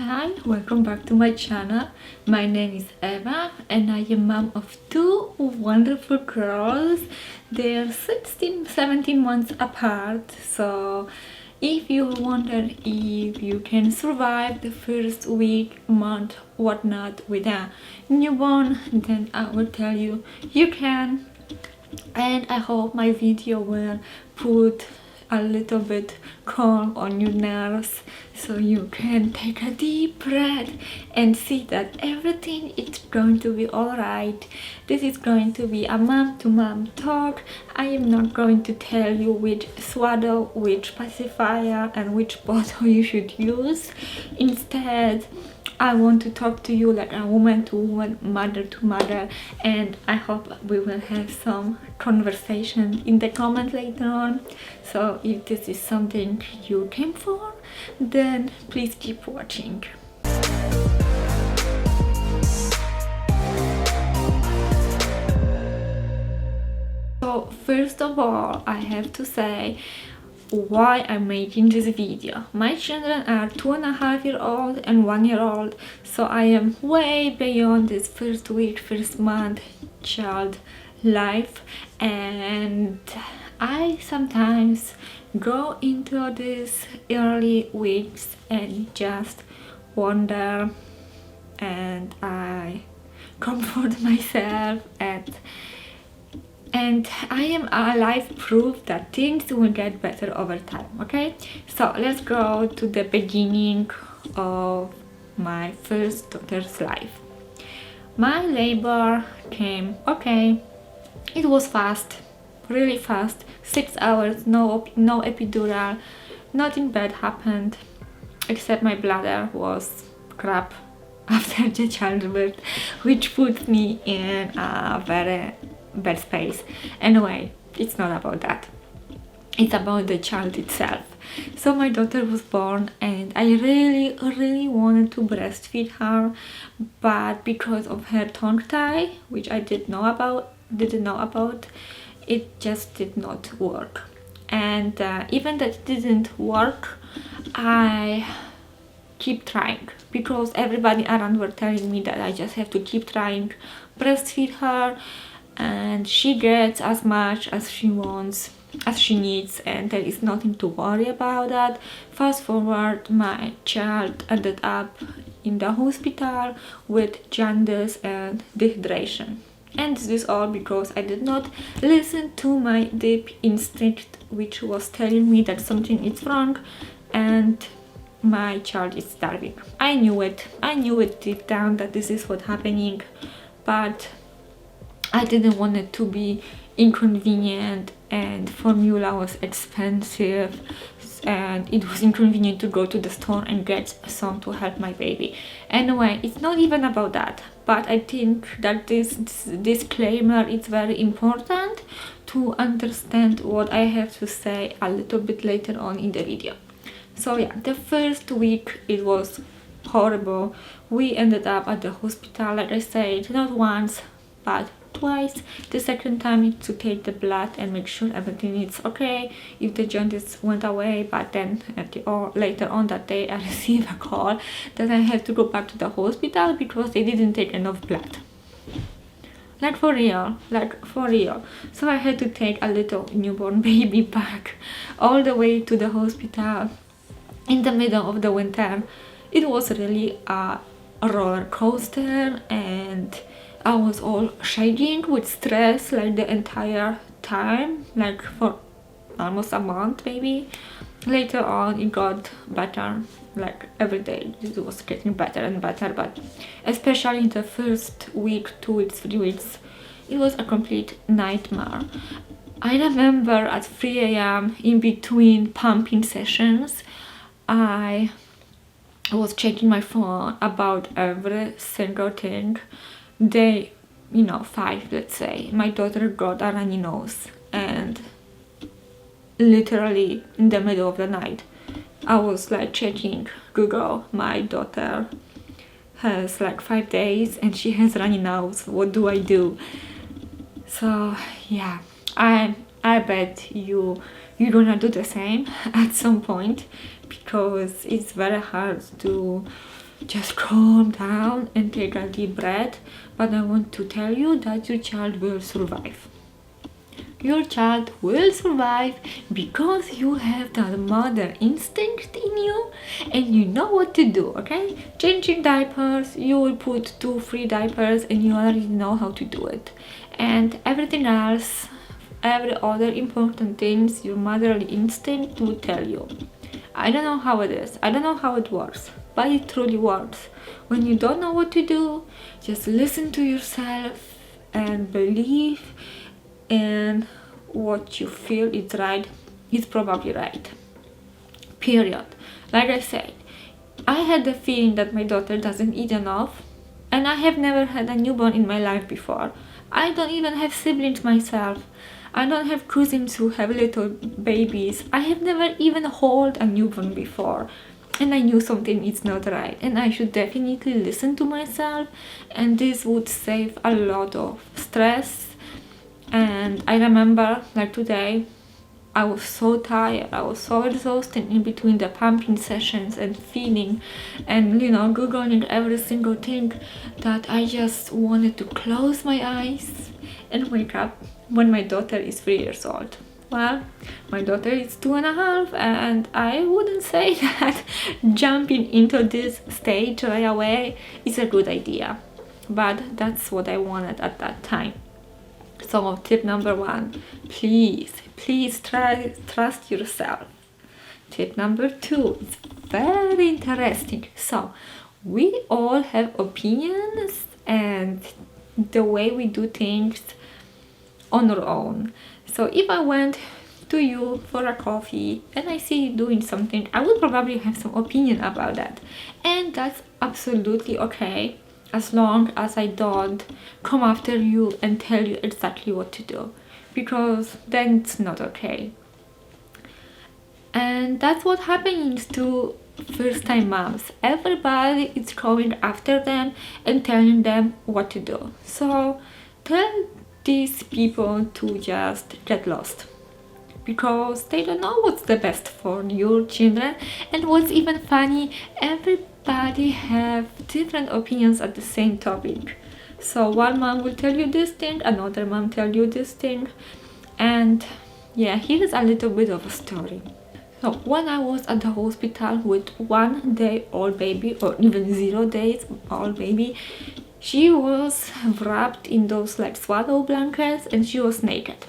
Hi, welcome back to my channel. My name is Eva and I am mom of two wonderful girls. They're 16, 17 months apart. So if you wonder if you can survive the first week, month, whatnot with a newborn, then I will tell you, you can. And I hope my video will put a little bit calm on your nerves so you can take a deep breath and see that everything is going to be all right. This is going to be a mom to mom talk. I am not going to tell you which swaddle, which pacifier and which bottle you should use. Instead, I want to talk to you like a woman to woman, mother to mother, and I hope we will have some conversation in the comments later on. So if this is something you came for, then please keep watching. So first of all, I have to say why I'm making this video. My children are 2.5-year-old and 1-year-old, so I am way beyond this first week, first month child life, and I sometimes go into these early weeks and just wonder, and I comfort myself and I am a live proof that things will get better over time. Okay, so let's go to the beginning of my first daughter's life. My labor came okay. It was fast, really fast. 6 hours, no epidural, nothing bad happened except my bladder was crap after the childbirth, which put me in a very bad space. Anyway, it's not about that, it's about the child itself. So my daughter was born and I really wanted to breastfeed her, but because of her tongue tie, which I didn't know about, it just did not work. And even that it didn't work, I keep trying because everybody around were telling me that I just have to keep trying, breastfeed her, and she gets as much as she wants, as she needs, and there is nothing to worry about that. Fast forward, my child ended up in the hospital with jaundice and dehydration, and this is all because I did not listen to my deep instinct, which was telling me that something is wrong and my child is starving. I knew it deep down that this is what's happening, but I didn't want it to be inconvenient, and formula was expensive and it was inconvenient to go to the store and get some to help my baby. Anyway, it's not even about that, but I think that this disclaimer is very important to understand what I have to say a little bit later on in the video. So yeah, the first week it was horrible. We ended up at the hospital, like I said, not once but twice. The second time to take the blood and make sure everything is okay, if the jaundice went away. But then later on that day I received a call that I have to go back to the hospital because they didn't take enough blood. Like for real. So I had to take a little newborn baby back all the way to the hospital in the middle of the winter. It was really a roller coaster, and I was all shaking with stress like the entire time, like for almost a month maybe. Later on it got better, like every day it was getting better and better, but especially in the first week, 2 weeks, 3 weeks, it was a complete nightmare. I remember at 3 a.m. in between pumping sessions, I was checking my phone about every single thing. Day 5, let's say, my daughter got a runny nose, and literally in the middle of the night I was like checking Google. My daughter has like 5 days and she has runny nose, what do I do? So yeah, I bet you're gonna do the same at some point, because it's very hard to just calm down and take a deep breath. But I want to tell you that your child will survive. Your child will survive because you have that mother instinct in you and you know what to do, okay? Changing diapers, you will put 2-3 diapers and you already know how to do it. And everything else, every other important things, your motherly instinct will tell you. I don't know how it is, I don't know how it works, but it truly works. When you don't know what to do, just listen to yourself and believe in what you feel is right. Is probably right. Period. Like I said, I had the feeling that my daughter doesn't eat enough, and I have never had a newborn in my life before. I don't even have siblings myself. I don't have cousins who have little babies. I have never even held a newborn before. And I knew something is not right, and I should definitely listen to myself, and this would save a lot of stress. And I remember, like today, I was so tired, I was so exhausted in between the pumping sessions and feeding and googling every single thing, that I just wanted to close my eyes and wake up when my daughter is 3 years old. Well, my daughter is 2.5, and I wouldn't say that jumping into this stage right away is a good idea, but that's what I wanted at that time. So tip number 1, please trust yourself. Tip number 2 is very interesting. So we all have opinions and the way we do things on our own. So if I went to you for a coffee and I see you doing something, I would probably have some opinion about that, and that's absolutely okay, as long as I don't come after you and tell you exactly what to do, because then it's not okay. And that's what happens to first-time moms. Everybody is coming after them and telling them what to do. So tell these people to just get lost, because they don't know what's the best for your children. And what's even funny, everybody have different opinions at the same topic. So one mom will tell you this thing, another mom tell you this thing. And yeah, here is a little bit of a story. So when I was at the hospital with 1 day old baby, or even 0 days old baby, she was wrapped in those like swaddle blankets and she was naked.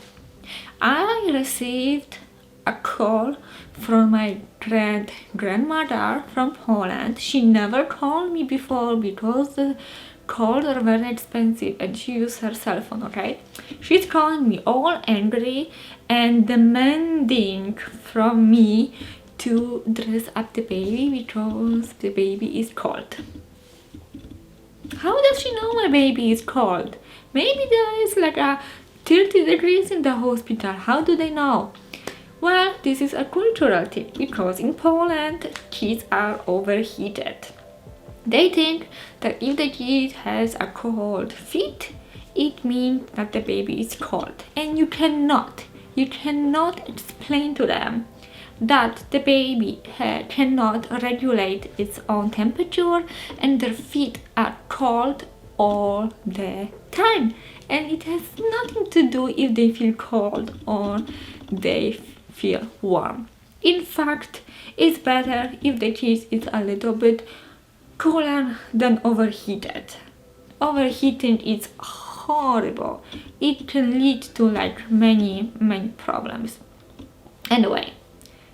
I received a call from my grandmother from Poland. She never called me before because the calls are very expensive and she used her cell phone, okay? She's calling me all angry and demanding from me to dress up the baby because the baby is cold. How does she know my baby is cold? Maybe there is like a 30 degrees in the hospital. How do they know? Well, this is a cultural thing, because in Poland, kids are overheated. They think that if the kid has a cold feet, it means that the baby is cold. And you cannot explain to them that the baby cannot regulate its own temperature and their feet are cold all the time. And it has nothing to do if they feel cold or they feel warm. In fact, it's better if the kid is a little bit cooler than overheated. Overheating is horrible. It can lead to like many problems. Anyway,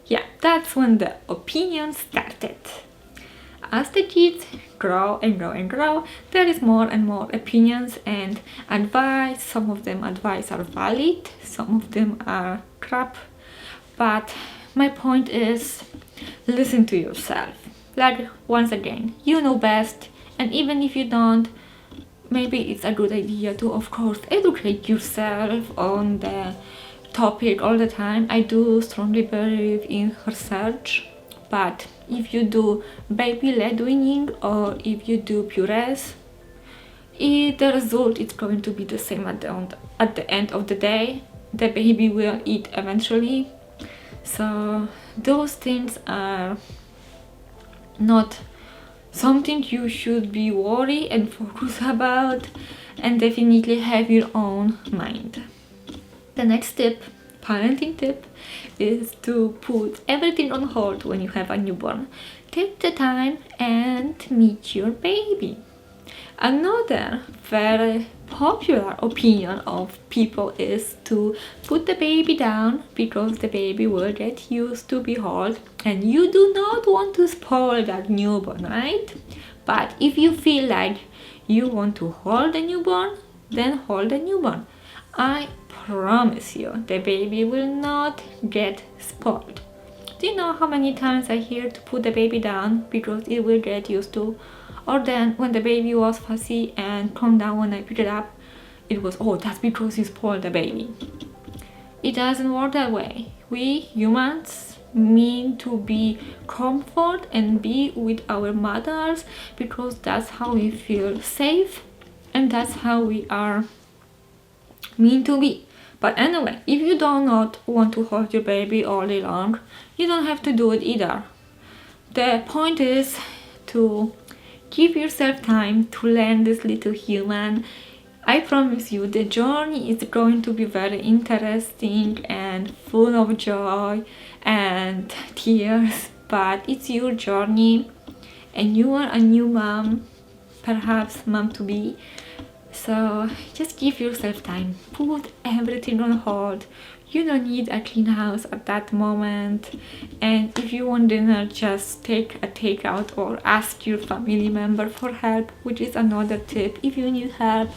yeah, that's when the opinion started. As the kids grow and grow, there is more and more opinions and advice. Some of them advice are valid, some of them are crap. But my point is, listen to yourself. Like, once again, you know best, and even if you don't, maybe it's a good idea to, of course, educate yourself on the topic all the time. I do strongly believe in research, but if you do baby-led weaning or if you do purees, the result is going to be the same at the end of the day. The baby will eat eventually. So those things are not something you should be worried and focus about, and definitely have your own mind. The next tip, parenting tip, is to put everything on hold when you have a newborn. Take the time and meet your baby. Another very popular opinion of people is to put the baby down because the baby will get used to be held, and you do not want to spoil that newborn, right? But if you feel like you want to hold the newborn, then hold the newborn. I promise you, the baby will not get spoiled. Do you know how many times I hear to put the baby down because it will get used to? Or then when the baby was fussy and calmed down when I picked it up, it was, oh, that's because you spoiled the baby. It doesn't work that way. We humans mean to be comfort and be with our mothers because that's how we feel safe and that's how we are mean to be. But anyway, if you do not want to hold your baby all day long, you don't have to do it either. The point is to give yourself time to learn this little human. I promise you, the journey is going to be very interesting and full of joy and tears, but it's your journey and you are a new mom, perhaps mom to be. So just give yourself time, put everything on hold. You don't need a clean house at that moment, and if you want dinner, just take a takeout or ask your family member for help, which is another tip. If you need help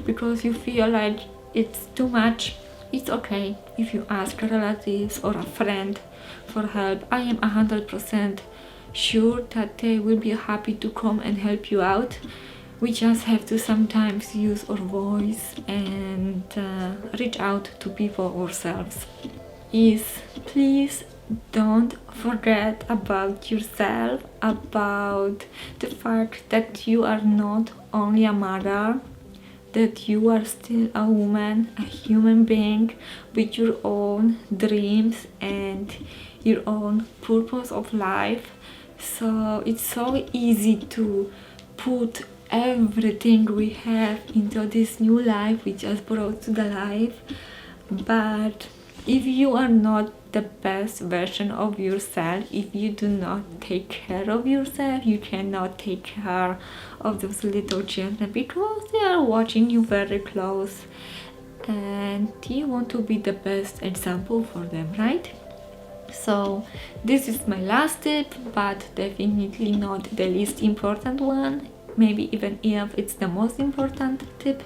because you feel like it's too much, it's okay if you ask relatives or a friend for help. I am 100% sure that they will be happy to come and help you out. We just have to sometimes use our voice and reach out to people ourselves. Please don't forget about yourself, about the fact that you are not only a mother, that you are still a woman, a human being with your own dreams and your own purpose of life. So it's so easy to put everything we have into this new life we just brought to the life, but if you are not the best version of yourself, if you do not take care of yourself, you cannot take care of those little children because they are watching you very close and you want to be the best example for them, right? So this is my last tip, but definitely not the least important one, maybe even if it's the most important tip.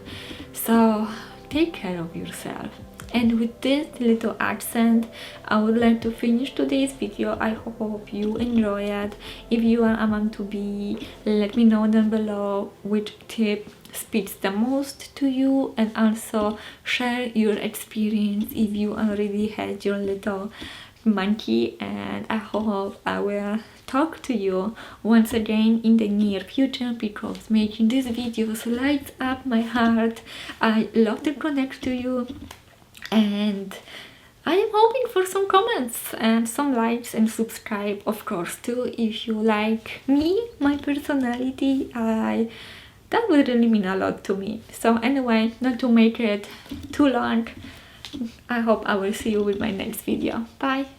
So take care of yourself. And with this little accent, I would like to finish today's video. I hope you enjoy it. If you are a mom to be, let me know down below which tip speaks the most to you, and also share your experience if you already had your little monkey. And I hope I will talk to you once again in the near future because making these videos lights up my heart. I love to connect to you, and I am hoping for some comments and some likes and subscribe, of course, too, if you like me, my personality. That would really mean a lot to me. So anyway, not to make it too long, I hope I will see you with my next video. Bye!